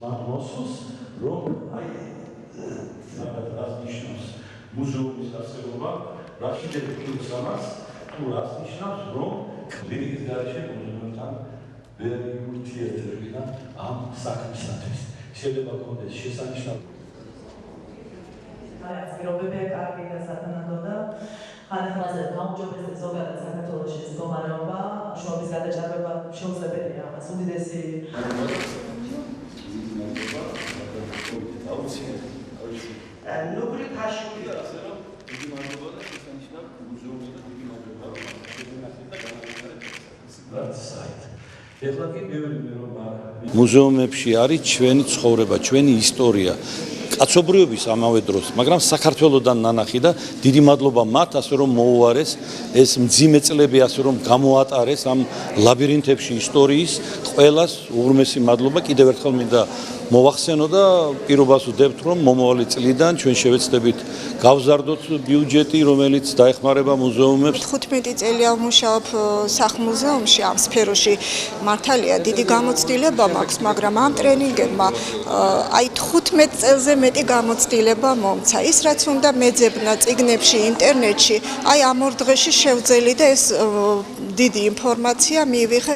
Mossos, Rome, razničnost muzeumi zasebova, različite kilsamas, tu razničnost Rome, veliki garaže muzeumtan, veliki ურთიერთობიდან ამ საქმისათვის. შეიძლება გქონდეს შესანიშნავი პირობები კარგი და სათანადო და ხანახანზე გაუმჯობესდეს ზოგადად საქართველოში მდგომარეობა, შრომის გადაჭარბება შეუძლებელია ამას უდიდესი ნუკლი ქაშვილი ასე რომ დიდი მადლობა და შესანიშნავ მუზეუმს და დიდი მადლობა რომ შეგვინახეთ და განაცხადეთ. ეხლა კი ბევრი მე მუზეუმებში არის ჩვენი ცხოვრება, ჩვენი ისტორია, კაცობრიობის ამავე დროს, მაგრამ საქართველოსთან ნანახი და დიდი მადლობა მათ, ასე რომ მოუარეს ეს მძიმე წლები, ასე რომ გამოატარეს ამ ლაბირინთებში ისტორიის, ყველას უღრმესი მადლობა, კიდევ ერთხელ მინდა მოვახსენო და პირობას ვდებთ, რომ მომავალი წლიდან ჩვენ შევეცდებით გავზარდოთ ბიუჯეტი, რომელიც დაეხმარება მუზეუმებს. 15 წელია ვმუშაობ სახლ-მუზეუმში ამ სფეროში. მართალია დიდი გამოცდილება მაქვს, მაგრამ ამ ტრენინგებმა აი 15 წელზე მეტი გამოცდილება მომცა. ის რაც უნდა მეძებნა წიგნებში, ინტერნეტში, აი ამ ორ დღეში შევძელი და ეს დიდი ინფორმაცია მივიღე.